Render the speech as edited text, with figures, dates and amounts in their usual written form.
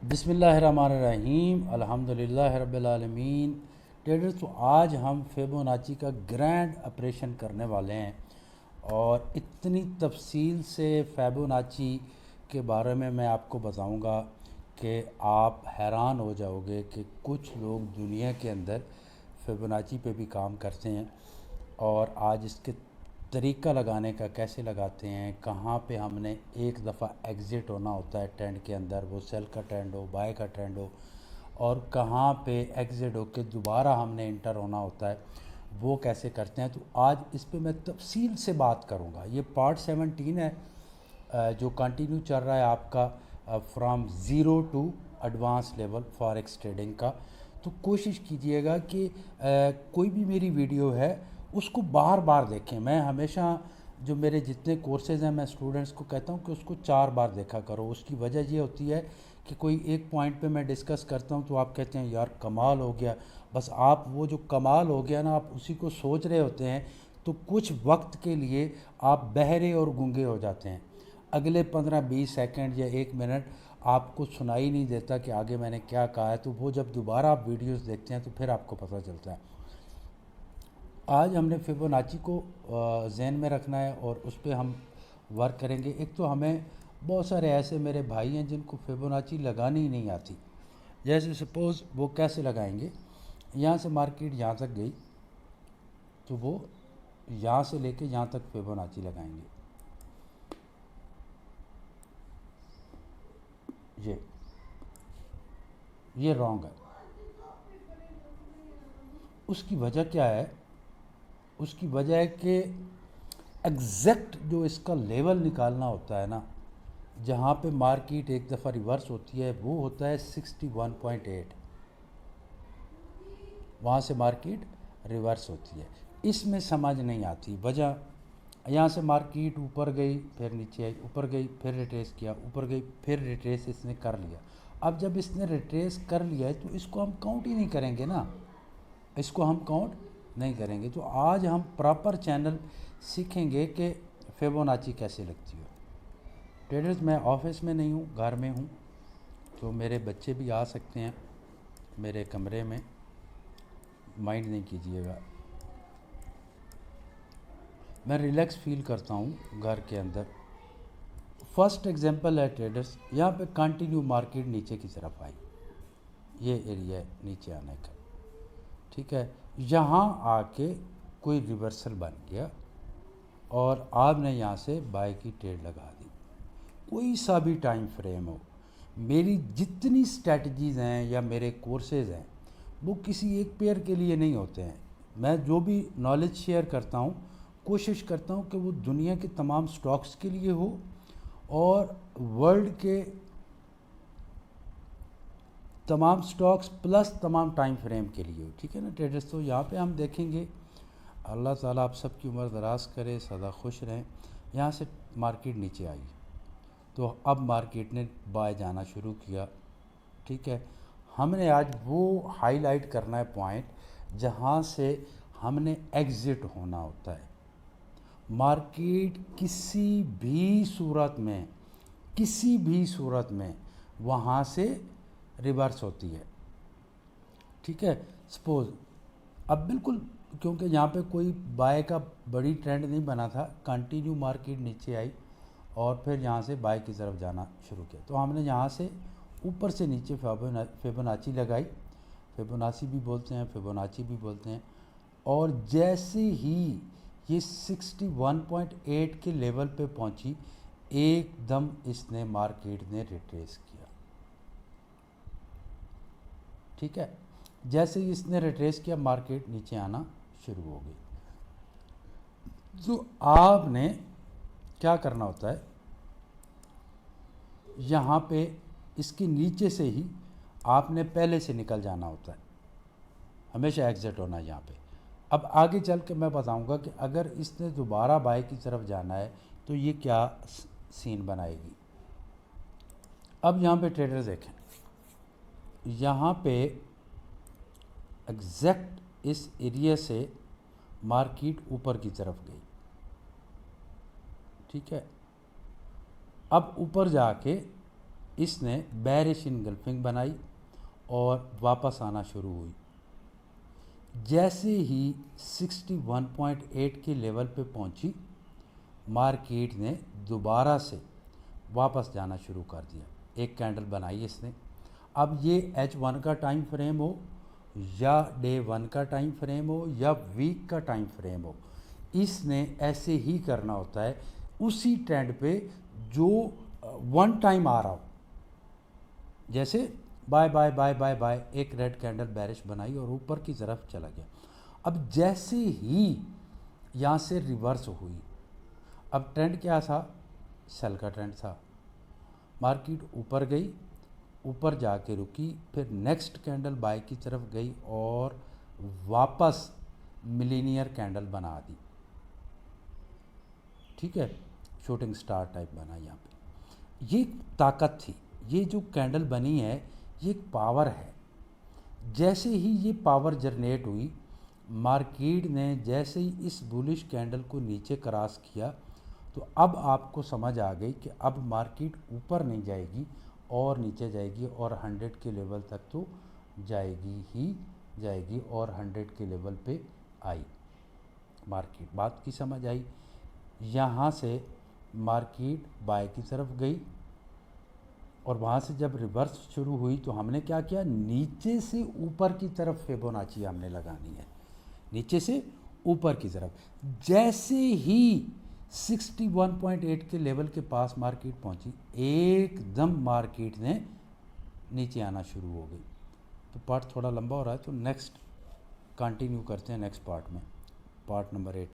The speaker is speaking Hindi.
बिस्मिल्लाहिर्रहमानिर्रहीम अल्हम्दुलिल्लाह रब्बिल आलमीन। ट्रेडर्स, तो आज हम फिबोनाची का ग्रैंड ऑपरेशन करने वाले हैं और इतनी तफसील से फिबोनाची के बारे में मैं आपको बताऊंगा कि आप हैरान हो जाओगे कि कुछ लोग दुनिया के अंदर फिबोनाची पे भी काम करते हैं और आज इसके तरीका लगाने का कैसे लगाते हैं, कहाँ पे हमने एक दफ़ा एग्ज़िट होना होता है ट्रेंड के अंदर, वो सेल का ट्रेंड हो बाय का ट्रेंड हो, और कहाँ पे एग्ज़िट हो के दोबारा हमने इंटर होना होता है, वो कैसे करते हैं। तो आज इस पे मैं तफसील से बात करूँगा। ये पार्ट 17 है जो कंटिन्यू चल रहा है आपका from zero to advance level forex trading का। तो कोशिश कीजिएगा कि कोई भी मेरी वीडियो है उसको बार बार देखें। मैं हमेशा जो मेरे जितने कोर्सेज़ हैं मैं स्टूडेंट्स को कहता हूँ कि उसको 4 बार देखा करो। उसकी वजह ये होती है कि कोई एक पॉइंट पे मैं डिस्कस करता हूँ तो आप कहते हैं यार कमाल हो गया, बस आप वो जो कमाल हो गया ना आप उसी को सोच रहे होते हैं, तो कुछ वक्त के लिए आप बहरे और गूंगे हो जाते हैं। अगले 15-20 सेकंड या 1 मिनट आपको सुनाई नहीं देता कि आगे मैंने क्या कहा है। तो वो जब दोबारा आप वीडियोस देखते हैं तो फिर आपको पता चलता है। आज हमने फिबोनाची को जहन में रखना है और उस पर हम वर्क करेंगे। एक तो हमें बहुत सारे ऐसे मेरे भाई हैं जिनको फिबोनाची लगानी ही नहीं आती। जैसे सपोज़ वो कैसे लगाएंगे, यहाँ से मार्केट यहाँ तक गई तो वो यहाँ से लेके यहाँ तक फिबोनाची लगाएंगे। ये रॉन्ग है। उसकी वजह क्या है? उसकी वजह है कि एग्जैक्ट जो इसका लेवल निकालना होता है ना, जहाँ पे मार्केट एक दफ़ा रिवर्स होती है वो होता है 61.8। वहाँ से मार्केट रिवर्स होती है। इसमें समझ नहीं आती वजह। यहाँ से मार्केट ऊपर गई फिर नीचे आई, ऊपर गई फिर रिट्रेस किया, ऊपर गई फिर रिट्रेस इसने कर लिया। अब जब इसने रिट्रेस कर लिया है तो इसको हम काउंट ही नहीं करेंगे ना, इसको हम काउंट नहीं करेंगे। तो आज हम प्रॉपर चैनल सीखेंगे कि फिबोनाची कैसे लगती है। ट्रेडर्स, मैं ऑफिस में नहीं हूँ, घर में हूँ, तो मेरे बच्चे भी आ सकते हैं मेरे कमरे में, माइंड नहीं कीजिएगा। मैं रिलैक्स फील करता हूँ घर के अंदर। फर्स्ट एग्जांपल है ट्रेडर्स, यहाँ पे कंटिन्यू मार्केट नीचे की तरफ आई, ये एरिया है नीचे आने का, ठीक है। यहाँ आके कोई रिवर्सल बन गया और आपने यहाँ से बाय की ट्रेड लगा दी। कोई सा भी टाइम फ्रेम हो, मेरी जितनी स्ट्रैटेजीज़ हैं या मेरे कोर्सेज़ हैं वो किसी एक पेयर के लिए नहीं होते हैं। मैं जो भी नॉलेज शेयर करता हूँ कोशिश करता हूँ कि वो दुनिया के तमाम स्टॉक्स के लिए हो और वर्ल्ड के तमाम स्टॉक्स प्लस तमाम टाइम फ्रेम के लिए हो, ठीक है ना ट्रेडर्स। तो यहाँ पे हम देखेंगे, अल्लाह ताला आप सबकी उम्र दराज करे, सदा खुश रहें। यहाँ से मार्केट नीचे आई तो अब मार्केट ने बाय जाना शुरू किया, ठीक है। हमने आज वो हाईलाइट करना है पॉइंट जहाँ से हमने एग्ज़िट होना होता है। मार्केट किसी भी सूरत में वहाँ से रिवर्स होती है, ठीक है। सपोज़ अब बिल्कुल, क्योंकि यहाँ पे कोई बाय का बड़ी ट्रेंड नहीं बना था, कंटिन्यू मार्केट नीचे आई और फिर यहाँ से बाय की तरफ जाना शुरू किया। तो हमने यहाँ से ऊपर से नीचे फिबोनाची लगाई, फिबोनाची भी बोलते हैं, फिबोनाची भी बोलते हैं। और जैसे ही ये 61.8 के लेवल पे पहुंची, एकदम इसने मार्केट ने रिट्रेस किया, ठीक है। जैसे ही इसने रिट्रेस किया मार्केट नीचे आना शुरू हो गई। तो आपने क्या करना होता है, यहाँ पे इसके नीचे से ही आपने पहले से निकल जाना होता है, हमेशा एग्ज़िट होना है यहाँ पे। अब आगे चल के मैं बताऊँगा कि अगर इसने दोबारा बाय की तरफ जाना है तो ये क्या सीन बनाएगी। अब यहाँ पे ट्रेडर देखें, यहाँ पे एग्जैक्ट इस एरिया से मार्केट ऊपर की तरफ गई, ठीक है। अब ऊपर जाके इसने बेरिश इनगल्फिंग बनाई और वापस आना शुरू हुई। जैसे ही 61.8 के लेवल पे पहुंची, मार्केट ने दोबारा से वापस जाना शुरू कर दिया। एक कैंडल बनाई इसने। अब ये H1 का टाइम फ्रेम हो या डे 1 का टाइम फ्रेम हो या वीक का टाइम फ्रेम हो, इसने ऐसे ही करना होता है, उसी ट्रेंड पे जो वन टाइम आ रहा हो। जैसे buy buy buy buy buy, एक रेड कैंडल बेरिश बनाई और ऊपर की तरफ चला गया। अब जैसे ही यहाँ से रिवर्स हुई, अब ट्रेंड क्या था? सेल का ट्रेंड था। मार्केट ऊपर गई, ऊपर जाके रुकी, फिर नेक्स्ट कैंडल बाय की तरफ गई और वापस मिलीनियर कैंडल बना दी। ठीक है, शूटिंग स्टार टाइप बना यहाँ पे। ये ताकत थी, ये जो कैंडल बनी है ये एक पावर है। जैसे ही ये पावर जनरेट हुई, मार्केट ने जैसे ही इस बुलिश कैंडल को नीचे क्रॉस किया, तो अब आपको समझ आ गई कि अब मार्केट ऊपर नहीं जाएगी और नीचे जाएगी, और 100 के लेवल तक तो जाएगी ही जाएगी, और 100 के लेवल पे आई मार्केट। बात की समझ आई? यहाँ से मार्केट बाय की तरफ गई और वहाँ से जब रिवर्स शुरू हुई तो हमने क्या किया? नीचे से ऊपर की तरफ फिबोनाची हमने लगानी है, नीचे से ऊपर की तरफ। जैसे ही 61.8 के लेवल के पास मार्केट पहुंची, एकदम मार्केट ने नीचे आना शुरू हो गई। तो पार्ट थोड़ा लंबा हो रहा है, तो नेक्स्ट कंटिन्यू करते हैं नेक्स्ट पार्ट में, पार्ट नंबर 8।